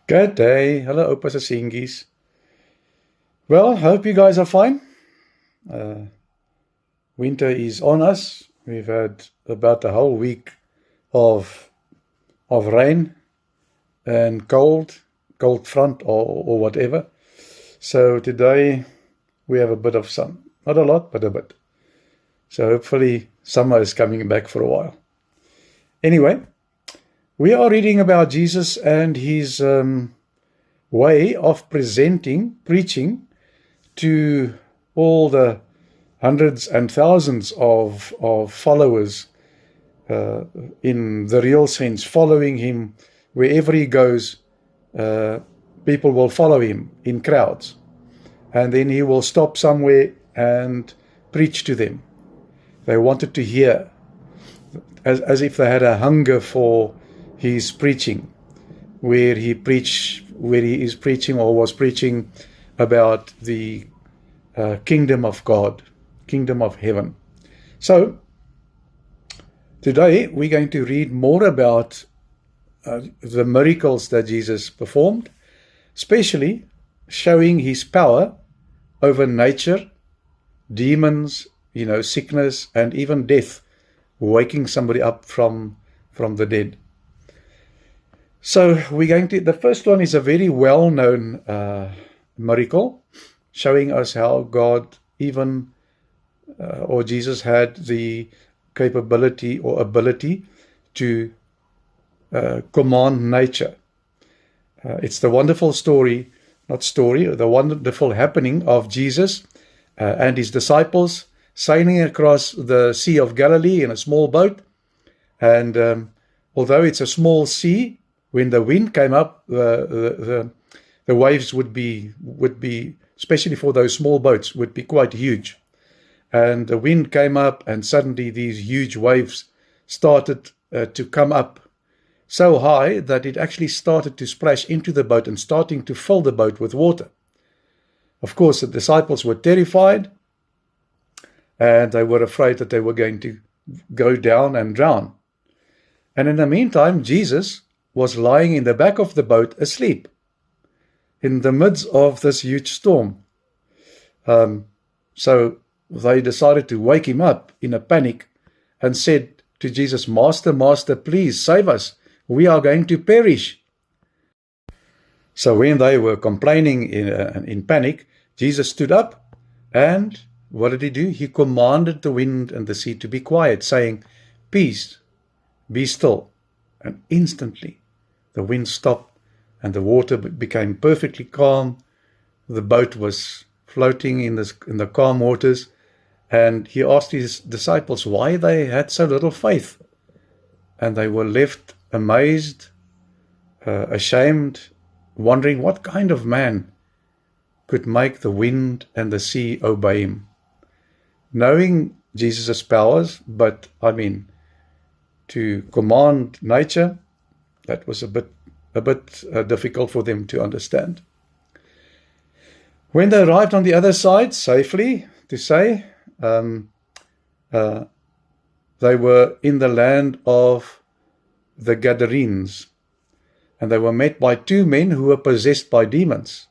Good day. Hello, Oupas Singis. Well, hope you guys are fine. Uh, Winter is on us. We've had about a whole week of rain and cold front or whatever. So today we have a bit of sun. Not a lot, but a bit. So hopefully summer is coming back for a while. Anyway, we are reading about Jesus and his way of preaching to all the hundreds and thousands of followers in the real sense, following him wherever he goes. People will follow him in crowds, and then he will stop somewhere and preach to them. They wanted to hear, as if they had a hunger for his preaching, where he is preaching or was preaching about the kingdom of God, kingdom of heaven. So today we're going to read more about the miracles that Jesus performed, especially showing his power over nature, demons, sickness, and even death, waking somebody up from the dead. So the first one is a very well-known miracle, showing us how God or Jesus had the capability or ability to command nature. It's the wonderful the wonderful happening of Jesus and his disciples sailing across the Sea of Galilee in a small boat. And although it's a small sea, when the wind came up, the waves would be, especially for those small boats, would be quite huge. And the wind came up, and suddenly these huge waves started to come up so high that it actually started to splash into the boat and starting to fill the boat with water. Of course, the disciples were terrified, and they were afraid that they were going to go down and drown. And in the meantime, Jesus was lying in the back of the boat asleep in the midst of this huge storm. So they decided to wake him up in a panic and said to Jesus, Master, please save us. We are going to perish. So when they were complaining in panic, Jesus stood up, and what did he do? He commanded the wind and the sea to be quiet, saying, Peace, be still. And instantly the wind stopped and the water became perfectly calm. The boat was floating in the calm waters. And he asked his disciples why they had so little faith. And they were left amazed, ashamed, wondering what kind of man could make the wind and the sea obey him. Knowing Jesus' powers, but to command nature, that was a bit difficult for them to understand. When they arrived on the other side safely, to say, they were in the land of the Gadarenes, and they were met by two men who were possessed by demons.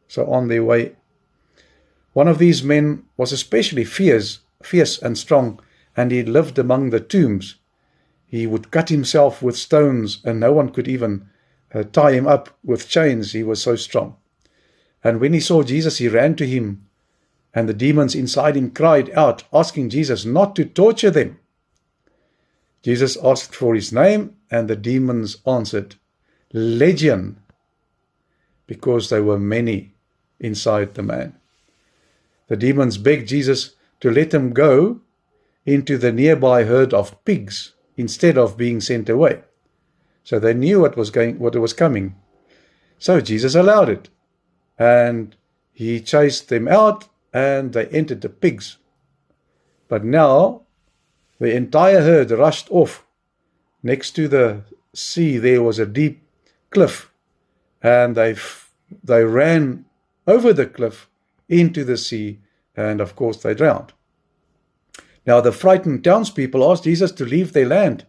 So on their way, one of these men was especially fierce and strong, and he lived among the tombs. He would cut himself with stones, and no one could even tie him up with chains. He was so strong. And when he saw Jesus, he ran to him, and the demons inside him cried out, asking Jesus not to torture them. Jesus asked for his name, and the demons answered, Legion, because there were many inside the man. The demons begged Jesus to let them go into the nearby herd of pigs instead of being sent away. So they knew what was coming. So Jesus allowed it, and he chased them out, and they entered the pigs. But now the entire herd rushed off. Next to the sea there was a deep cliff, and they ran over the cliff into the sea, and of course they drowned. Now the frightened townspeople asked Jesus to leave their land,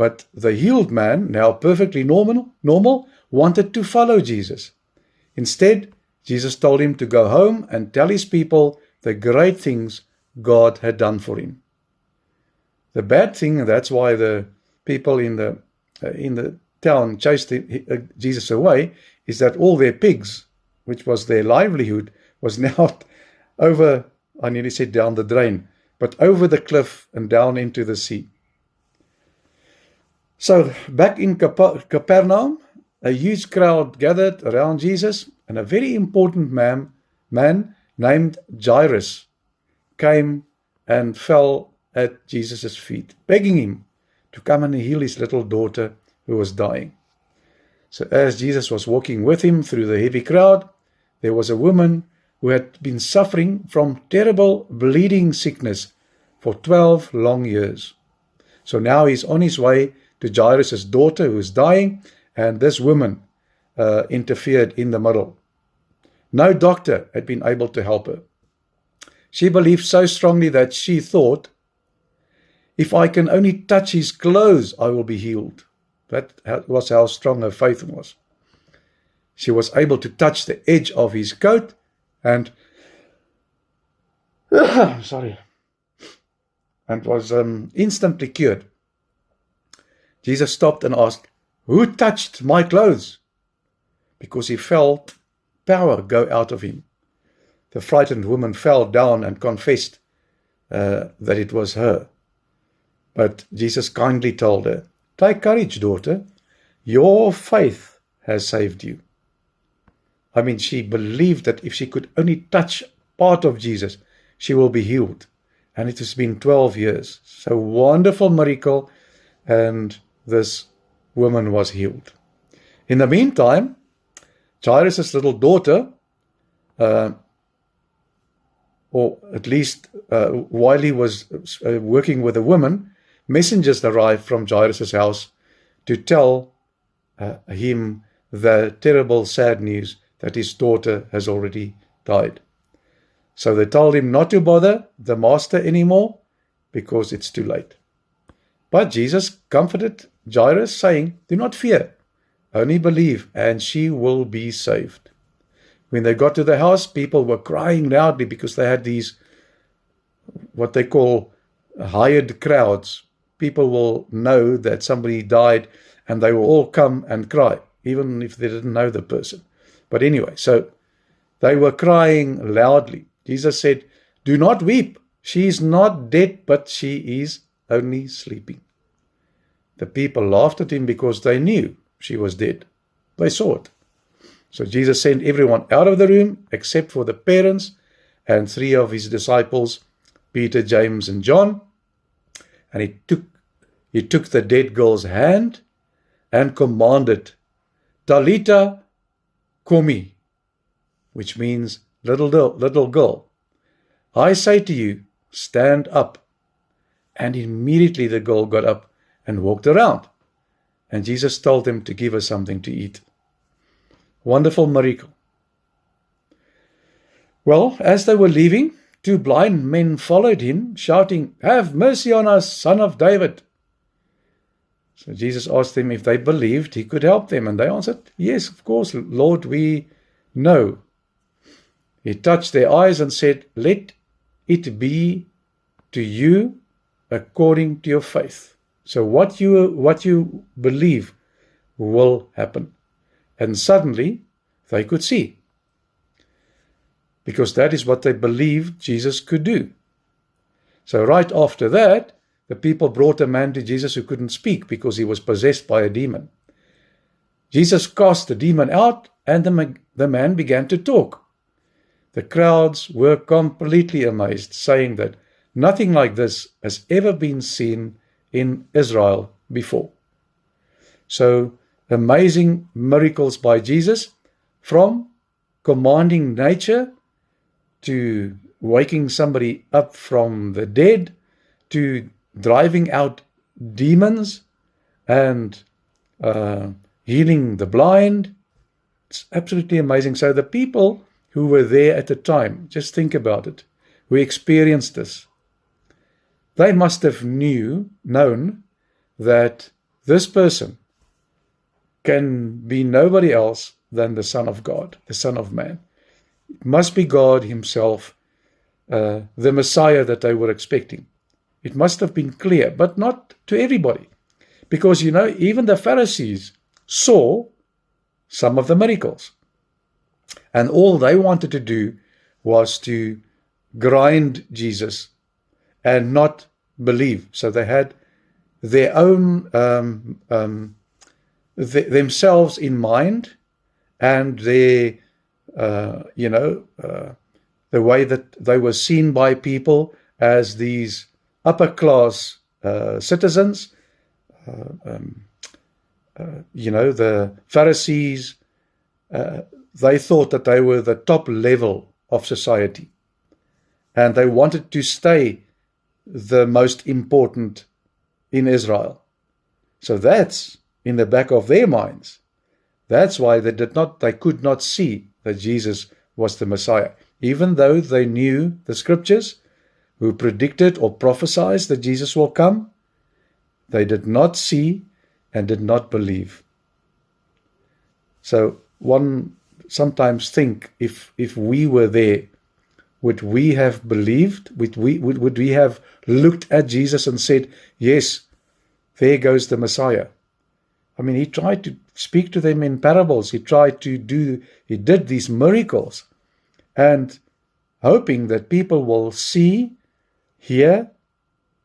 But the healed man, now perfectly normal, wanted to follow Jesus. Instead, Jesus told him to go home and tell his people the great things God had done for him. The bad thing, and that's why the people in the town chased Jesus away, is that all their pigs, which was their livelihood, was now over, I nearly said down the drain, but over the cliff and down into the sea. So back in Capernaum, a huge crowd gathered around Jesus, and a very important man named Jairus came and fell at Jesus' feet, begging him to come and heal his little daughter who was dying. So as Jesus was walking with him through the heavy crowd, there was a woman who had been suffering from terrible bleeding sickness for 12 long years. So now he's on his way to Jairus' daughter who is dying, and this woman interfered in the middle. No doctor had been able to help her. She believed so strongly that she thought, if I can only touch his clothes, I will be healed. That was how strong her faith was. She was able to touch the edge of his coat and was instantly cured. Jesus stopped and asked, "Who touched my clothes?" Because he felt power go out of him. The frightened woman fell down and confessed that it was her. But Jesus kindly told her, "Take courage, daughter. Your faith has saved you." I mean, she believed that if she could only touch part of Jesus, she will be healed. And it has been 12 years. So wonderful miracle. And this woman was healed. In the meantime, Jairus' little daughter, or at least while he was working with a woman, messengers arrived from Jairus' house to tell him the terrible, sad news that his daughter has already died. So they told him not to bother the master anymore because it's too late. But Jesus comforted Jairus, saying, "Do not fear, only believe, and she will be saved." When they got to the house, people were crying loudly because they had these, what they call hired crowds. People will know that somebody died and they will all come and cry, even if they didn't know the person. But anyway, so they were crying loudly. Jesus said, "Do not weep. She is not dead, but she is only sleeping." The people laughed at him because they knew she was dead. They saw it. So Jesus sent everyone out of the room except for the parents and 3 of his disciples, Peter, James, and John. And he took the dead girl's hand and commanded, "Talita Kumi," which means little girl, "I say to you, stand up." And immediately the girl got up and walked around. And Jesus told them to give her something to eat. Wonderful miracle. Well, as they were leaving, 2 blind men followed him, shouting, "Have mercy on us, Son of David." So Jesus asked them if they believed he could help them, and they answered, "Yes, of course, Lord, we know." He touched their eyes and said, "Let it be to you according to your faith." So what you believe will happen. And suddenly they could see, because that is what they believed Jesus could do. So right after that, the people brought a man to Jesus who couldn't speak because he was possessed by a demon. Jesus cast the demon out, and the man began to talk. The crowds were completely amazed, saying that nothing like this has ever been seen in Israel before. So, amazing miracles by Jesus, from commanding nature to waking somebody up from the dead to driving out demons and healing the blind. It's absolutely amazing. So the people who were there at the time, just think about it, who experienced this, they must have known that this person can be nobody else than the Son of God, the Son of Man. It must be God himself, the Messiah that they were expecting. It must have been clear, but not to everybody. Because, even the Pharisees saw some of the miracles. And all they wanted to do was to grind Jesus and not believe. So they had their own themselves in mind, and their the way that they were seen by people as these upper class citizens. The Pharisees, they thought that they were the top level of society, and they wanted to stay the most important in Israel. So that's in the back of their minds. That's why they could not see that Jesus was the Messiah, even though they knew the scriptures, who predicted or prophesied that Jesus will come. They did not see and did not believe. So one sometimes think, if we were there, would we have believed? Would we have looked at Jesus and said, yes, there goes the Messiah? I mean, he tried to speak to them in parables. He did these miracles, and hoping that people will see, hear,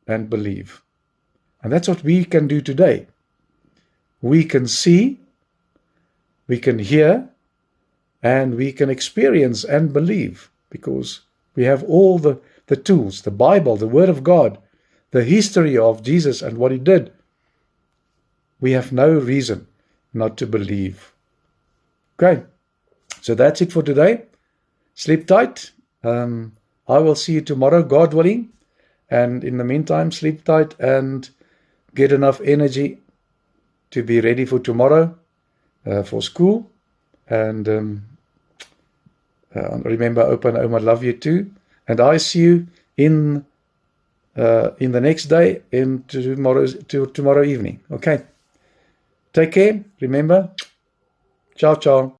and believe. And that's what we can do today. We can see, we can hear, and we can experience and believe, because we have all the tools, the Bible, the Word of God, the history of Jesus and what he did. We have no reason not to believe. Okay, so that's it for today. Sleep tight. I will see you tomorrow, God willing. And in the meantime, sleep tight and get enough energy to be ready for tomorrow, for school. And remember, Opa and Oma love you too. And I see you in the next day, tomorrow evening. Okay. Take care. Remember. Ciao, ciao.